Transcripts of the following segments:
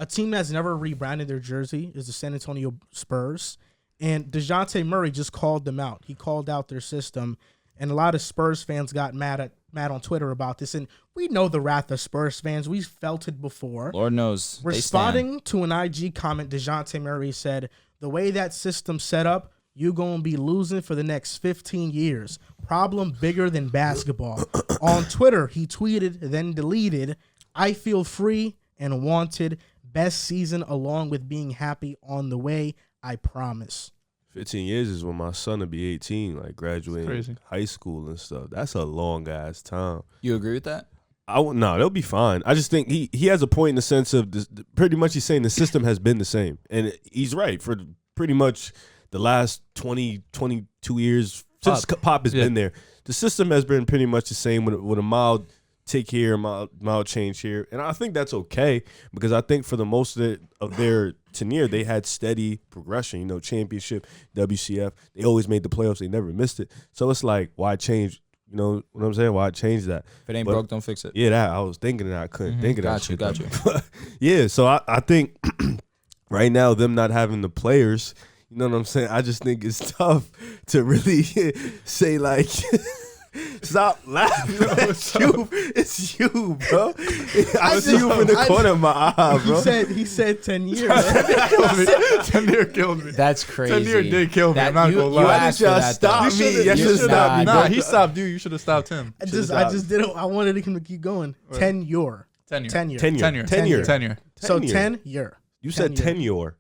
a team that's never rebranded their jersey is the San Antonio Spurs. And Dejounte Murray just called them out. He called out their system. And a lot of Spurs fans got mad on Twitter about this. And we know the wrath of Spurs fans. We've felt it before. Lord knows. Responding to an IG comment, Dejounte Murray said, the way that system's set up, you're going to be losing for the next 15 years. Problem bigger than basketball. On Twitter, he tweeted, then deleted, I feel free and wanted. Best season along with being happy on the way. I promise. 15 years is when my son will be 18, like graduating high school and stuff. That's a long ass time. You agree with that? No, they'll be fine. I just think he has a point in the sense of this, pretty much he's saying the system has been the same. And he's right. For pretty much the last 20, 22 years, since Pop has been there, the system has been pretty much the same with a mild tick here, mild change here. And I think that's okay because I think for the most of their tenure, they had steady progression, championship, WCF. They always made the playoffs. They never missed it. So it's like, why change? You know what I'm saying? Why change that? If it ain't broke, don't fix it. Yeah, I was thinking that. I couldn't think of that. Got you. Yeah, so I think right now, them not having the players, you know what I'm saying? I just think it's tough to really say, like, stop laughing. It's you, bro. I see you from the corner of my eye, bro. He said 10 years. 10 year killed me. That's crazy. 10 year did kill me. I'm not gonna lie. You asked for that, stop me. You should stop me. Nah, he stopped you. You should have stopped him. I just didn't. I wanted him to keep going. Tenure. So 10 year. You said tenure.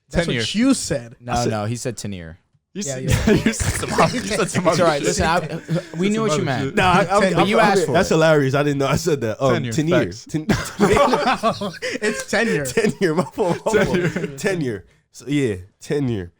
That's what you said. No, he said tenure. You said some other It's all right. Listen, we knew what you meant. But you asked for That's it. Hilarious. I didn't know I said that. 10 years. It's tenure. Tenure. My fault. Tenure. So yeah, tenure.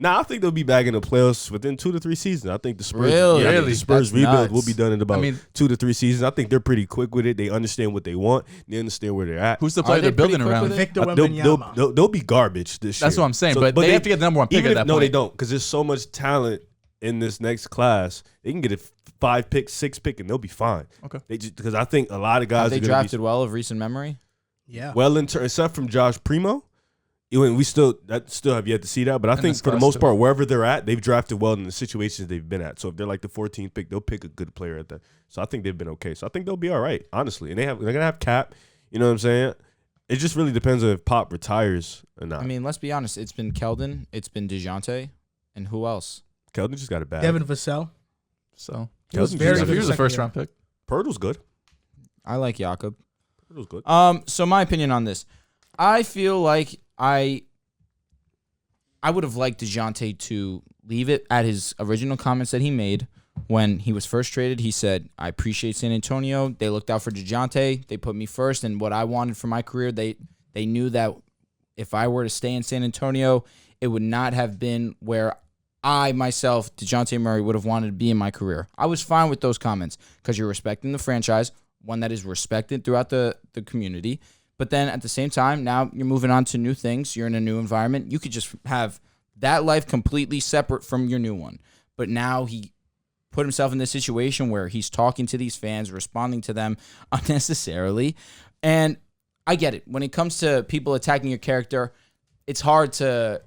I think they'll be back in the playoffs within 2 to 3 seasons. I think the Spurs, Really? the Spurs That's rebuild nuts. will be done in about 2 to 3 seasons. I think they're pretty quick with it. They understand what they want. They understand where they're at. Who's the player they they're building pretty quick around? with it? Victor Wembanyama. They'll be garbage this year. That's what I'm saying. But they have to get the number one pick at that point. No, they don't, because there's so much talent in this next class. They can get a 5 pick, 6 pick, and they'll be fine. Okay. Because I think a lot of guys Have they drafted well of recent memory? Yeah. well except from Josh Primo. We still have yet to see that, but I think for the most part, wherever they're at, they've drafted well in the situations they've been at. So if they're like the 14th pick, they'll pick a good player at that. So I think they've been okay. So I think they'll be all right, honestly. And they're gonna have Cap. You know what I'm saying? It just really depends on if Pop retires or not. I mean, let's be honest. It's been Keldon, it's been Dejounte, and who else? Keldon just got it bad. Devin Vassell. So He was Keldon very just- good. he was a first round pick. Pirtle's good. I like Jakob. Pirtle's good. So my opinion on this, I feel like I would have liked Dejounte to leave it at his original comments that he made when he was first traded. He said, I appreciate San Antonio. They looked out for Dejounte. They put me first, and what I wanted for my career, they knew that if I were to stay in San Antonio, it would not have been where I, myself, Dejounte Murray, would have wanted to be in my career. I was fine with those comments because you're respecting the franchise, one that is respected throughout the community. But then at the same time, now you're moving on to new things. You're in a new environment. You could just have that life completely separate from your new one. But now he put himself in this situation where he's talking to these fans, responding to them unnecessarily. And I get it. When it comes to people attacking your character, it's hard to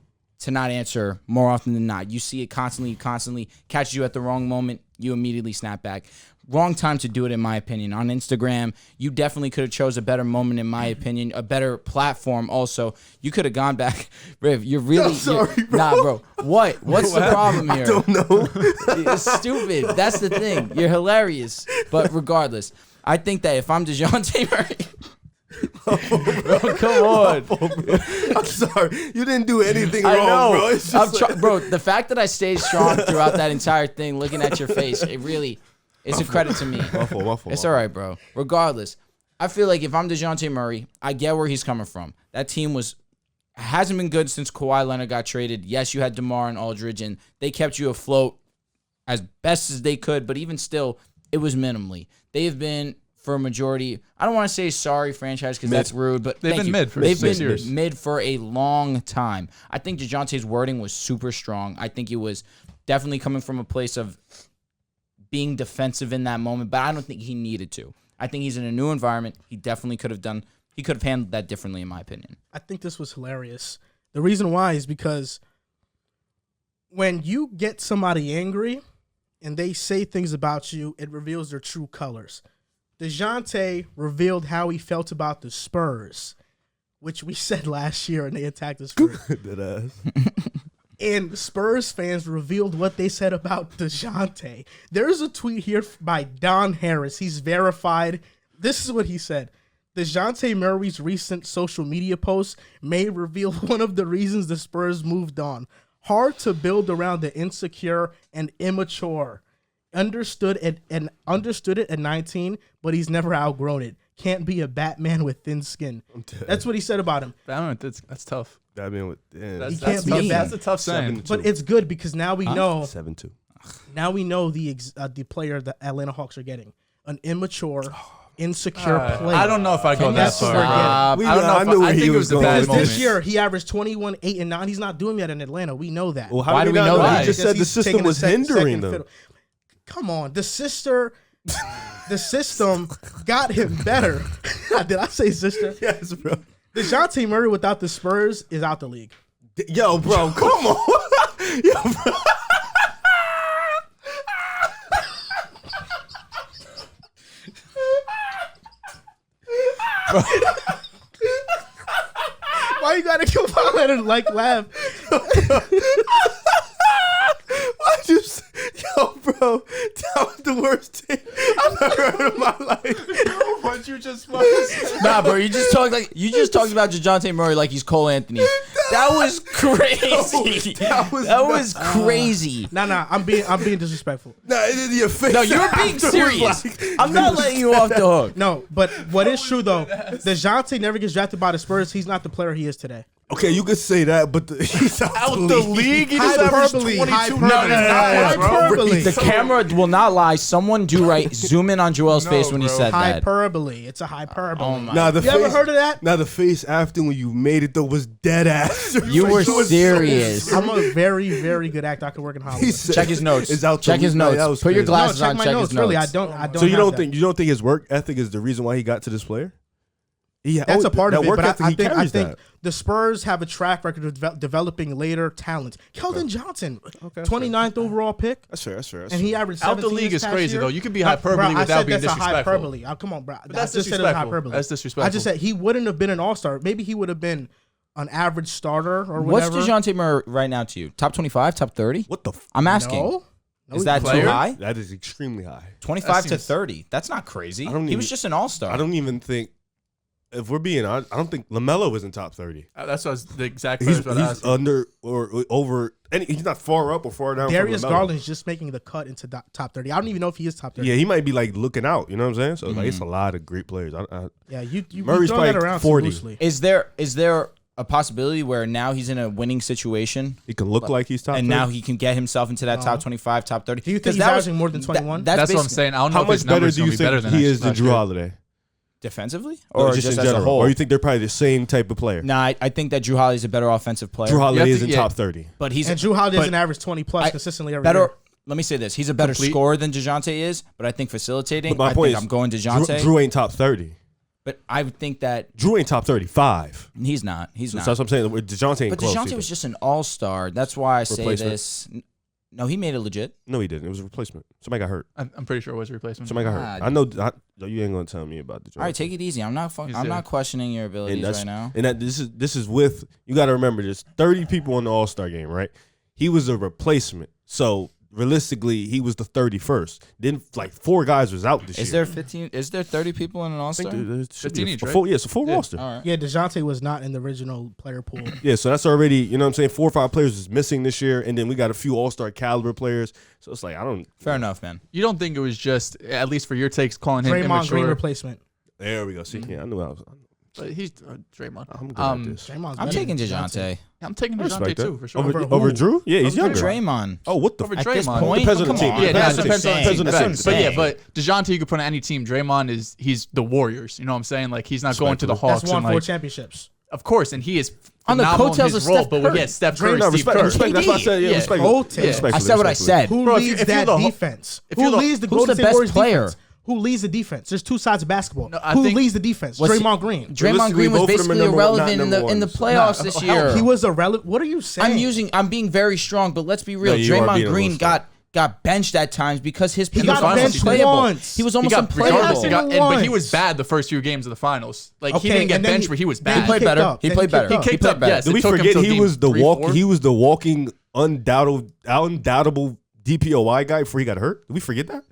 not answer more often than not. You see it constantly catches you at the wrong moment. You immediately snap back. Wrong time to do it, in my opinion. On Instagram, you definitely could have chose a better moment, in my opinion, a better platform also. You could have gone back. Riv, you're really... sorry, bro. Nah, bro. What? What's the problem here? I don't know. It's stupid. That's the thing. You're hilarious. But regardless, I think that if I'm Dejounte Murray... Bro, come on. I'm sorry. You didn't do anything wrong, I know. bro. It's just bro, the fact that I stayed strong throughout that entire thing, looking at your face, it really... It's a credit to me. My fault. It's all right, bro. Regardless, I feel like if I'm Dejounte Murray, I get where he's coming from. That team hasn't been good since Kawhi Leonard got traded. Yes, you had DeMar and Aldridge, and they kept you afloat as best as they could, but even still, it was minimally. They have been, for a majority, I don't want to say sorry franchise because that's rude, but They've been mid for 6 years. Mid for a long time. I think DeJounte's wording was super strong. I think it was definitely coming from a place of being defensive in that moment, but I don't think he needed to. I think he's in a new environment. He definitely could have he could have handled that differently, in my opinion. I think this was hilarious. The reason why is because when you get somebody angry and they say things about you, it reveals their true colors. Dejounte revealed how he felt about the Spurs, which we said last year, and they attacked the Spurs. And Spurs fans revealed what they said about Dejounte. There's a tweet here by Don Harris. He's verified. This is what he said. Dejounte Murray's recent social media posts may reveal one of the reasons the Spurs moved on. Hard to build around the insecure and immature. Understood it at 19, but he's never outgrown it. Can't be a Batman with thin skin. That's what he said about him. Batman, that's tough. Batman with He can't be a That's a tough saying. But it's good because now we know. 7-2. Now we know the player the Atlanta Hawks are getting. An immature, insecure player. I don't know if I go And that that's what far. we're I don't know. I knew where I he think it was was a going. bad Because moment. This year, he averaged 21, 8, and 9. He's not doing that in Atlanta. We know that. Well, how Why do we we know know that? that? He just Because said the he's system taking a was hindering second them. fiddle. Come on. The system got him better. Did I say sister? Yes, bro. Dejounte Murray without the Spurs is out the league. Yo, bro, come on. Yo, bro. Why you gotta come out and laugh? Yo, bro, that was the worst thing I've ever heard in my life. What you just Nah, bro, you just talked about Dejounte Murray like he's Cole Anthony. That was crazy. That was crazy. Nah. I'm being disrespectful. Nah, in your face. No, you're being afterwards, serious. like- I'm not letting you off the hook. No, but what is true though, Dejounte never gets drafted by the Spurs. He's not the player he is today. Okay, you could say that, but he's out the league. He just averaged 22. Hyperbole. The camera will not lie. Someone zoom in on Joel's face when he said that. Hyperbole. It's a hyperbole. Oh my. Nah, the You ever heard of that? Now the face after when you made it though was dead ass. You were serious. I'm a very, very good actor. I could work in Hollywood. Check his notes. Is out the Check his league. Like, that notes. was Put your crazy. glasses check on. my Check notes. his Really, notes. I don't. So you have don't that. think his work ethic is the reason why he got to this player? That's a part of it, but I think that. the Spurs have a track record of developing later talent. Keldon Johnson, 29th overall pick, That's fair. and he averaged Out the 17 league this is past crazy year. though. You could be No, hyperbole bro, I without said being that's a disrespectful. hyperbole. Oh, come on, bro. But that's I just said it was disrespectful. hyperbole. That's disrespectful. I just said he wouldn't have been an all-star. Maybe he would have been an average starter or What's whatever. Dejounte Murray right now to you? Top 25? Top 30? What the? I'm asking. No. Is that too Player? high? That is extremely high. 25 to seems- 30. That's not crazy. I don't He even- was just an all-star. I don't even think. If we're being honest, I don't think LaMelo is in top 30. That's what I was the exact He's question I was asking. under or over. And he's not far up or far down. Darius from LaMelo. Garland's just making the cut into top 30. I don't even know if he is top 30. Yeah, he might be like looking out. You know what I'm saying? So like, it's a lot of great players. Yeah, you Murray's throw that probably around 40. too loosely. Is there a possibility where now he's in a winning situation He can look like he's top. and 30. now he can get himself into that top 25, top 30? Do you think 'Cause he's that was- averaging more than 21? That's what I'm basically- saying. I don't know How if much his better numbers do you gonna be better think than he is than last Drew year. Holiday? Defensively? Or Or just in as a general? whole? Or you think they're probably the same type of player? Nah, I think that Drew Holiday's a better offensive player. Drew Holiday You have is to- in yeah. top 30. But he's and Drew Holiday but doesn't average 20 plus I- consistently every better. year. Let me say this: he's a better Complete. scorer than Dejounte is, but I think facilitating. But my I point think is, I'm going Drew, Dejounte. Drew ain't top 30. But I would think that Drew ain't top 35. he's not. He's So not. that's what I'm saying. Dejounte ain't But close. Dejounte either. was just an all-star. That's why I say Replacement. this. No, he made it legit. No, he didn't. It was a replacement. Somebody got hurt. I'm pretty sure it was a replacement. Somebody got hurt. I know. You ain't gonna tell me about Dejounte. All right, take it easy. I'm not. He's I'm good. not questioning your And abilities that's right now. and that this is with you. Got to remember, there's 30 people in the All Star game, right? He was a replacement, so realistically, he was the 31st. Then like 4 guys was out this year. Is there 15? Is there 30 people in an I all-star? think there should 15 be each, a right? full, yeah, it's a full roster. All right. Yeah, DeJounte was not in the original player pool. Yeah, so that's already, you know what I'm saying, 4 or 5 players is missing this year, and then we got a few All-Star caliber players. So it's like, I don't. Fair enough, man. You don't think it was just, at least for your takes, calling him Draymond immature? Green replacement. There we go. See, yeah, I knew I was. But he's Draymond. I'm good at this. Draymond's I'm better taking than DeJounte. I'm taking I DeJounte respect too, that. for sure. Over, Over over who? Drew? Yeah, he's Over younger. Draymond. Oh, what the Over f- At this Draymond. point, Depends on the come team. on. Yeah, Depends no, on the depends on team. the Depends team. on the Facts. team. But yeah, but DeJounte you could put on any team. Draymond he's the Warriors. You know what I'm saying? Like he's not going to the Respectfully. Hawks. That's won and 4 like, championships. of course, and he is On the phenomenal in coattails his of role. Steph But Curry. yeah, Steph Curry, No, Steve respect, Kerr. respect. That's why I said, yeah, Yeah. respect. Coattails. Respectfully, I said what I respectfully. said. Who Bro, leads if you're that the- defense? if you're Who the- leads the who's Golden the State best Warriors player? defense? Who leads the defense? There's two sides of basketball. No, I Who think- leads the defense? Was he- Draymond Green. Draymond Realistically, Green was both of them are basically number one, irrelevant not in the number playoffs ones. this hell, year. He was irrelevant. What are you saying? I'm being very strong, but let's be real. No, you are Draymond being a Green little got benched at times because his He was got almost benched unplayable. once. He was He almost got unplayable. regardless, but he Once. was bad the first few games of the finals. Like he Okay, didn't get and then benched, he- but he was then bad. He played kicked better. up. He Then played he better. kicked He kicked played up, better. yes. Did It we took him forget till he game was the 3-4? He was the undoubtable DPOY guy before he got hurt? Did we forget that?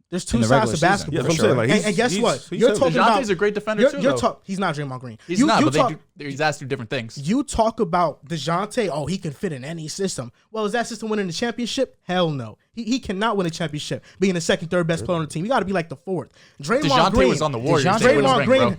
There's two In the sides regular of season, basketball. Yeah, for that's what I'm sure. saying. Like, And guess what? he's You're talking about DeJounte's a great defender too. though. He's not Draymond Green. He's not, but talk, he's asked to do different things. You talk about Dejounte. Oh, he can fit in any system. Well, is that system winning the championship? Hell no. He cannot win a championship being the second, third best player on the team. You got to be like the fourth. DeJounte Green was on the Warriors. DeJounte They wouldn't Draymond ring, Green.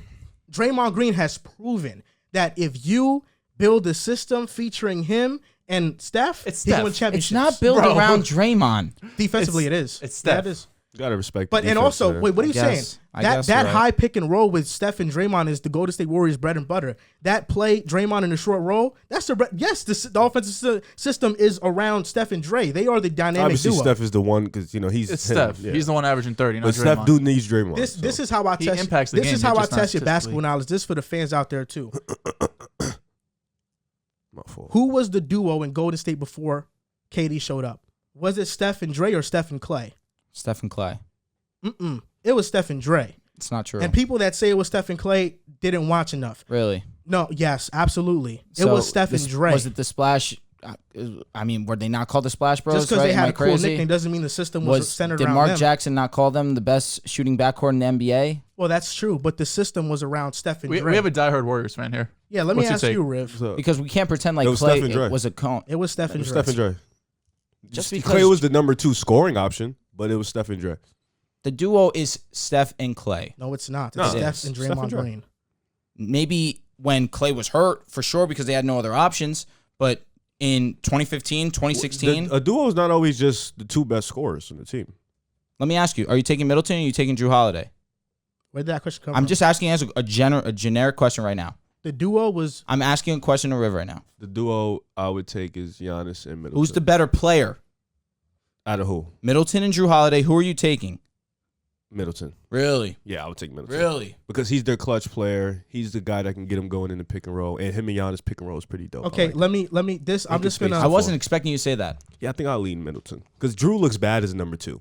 bro. Draymond Green has proven that if you build a system featuring him and Steph, It's he can Steph. win championships. It's not built Bro. around Draymond. Defensively, it is. it's Yeah, Steph. it is. Gotta respect. But the and defense, also, man. wait, what are you saying? I That guess that you're right. high pick and roll with Steph and Draymond is the Golden State Warriors' bread and butter. That play, Draymond in the short roll, that's the offensive system is around Steph and Dre. They are the dynamic Obviously, duo. Steph is the one because he's It's him, Steph. yeah. He's the one averaging 30. Not But Steph Draymond. do needs Draymond. This is how I He test. impacts the This game, is how I just not test your statistically. basketball knowledge. This for the fans out there too. My fault. Who was the duo in Golden State before KD showed up? Was it Steph and Dre or Steph and Clay? Steph and Clay. It was Steph and Dre. It's not true. And people that say it was Steph and Clay didn't watch enough. Really? No, yes, absolutely. It So was Steph and Dre. Was it the Splash? I mean, were they not called the Splash Bros? Just because right? they Am had I a cool crazy? nickname doesn't mean the system was centered Did around Mark them. Jackson not call them the best shooting backcourt in the NBA? Well, that's true, but the system was around Steph and We Dre. have a diehard Warriors fan here. Yeah, let me What's your ask take? you, Riv. So, Because we can't pretend like It was Clay Steph and Dre. was a cone. It was Steph it and was Dre. Steph and Dre. Just because Clay was the number 2 scoring option, but it was Steph and Dre. the duo is Steph and Clay. No, it's not. It's No, Steph is. and Steph and Draymond Dre. Green. Maybe when Clay was hurt, for sure, because they had no other options. But in 2015, 2016, A duo is not always just the 2 best scorers in the team. let me ask you: are you taking Middleton or are you taking Drew Holiday? Where did that question come I'm from? just asking as a generic question right now. The duo was I'm asking a question to Riv right now. The duo I would take is Giannis and Middleton. Who's the better player? out of who? Middleton and Drew Holiday. Who are you taking? Middleton. Really? Yeah, I would take Middleton. Really? Because he's their clutch player. He's the guy that can get him going in the pick and roll. And him and Giannis pick and roll is pretty dope. I okay. like Let me. This. I'm Make just space. gonna. I wasn't expecting you to say that. Yeah, I think I'll lean Middleton. Because Drew looks bad as a number 2.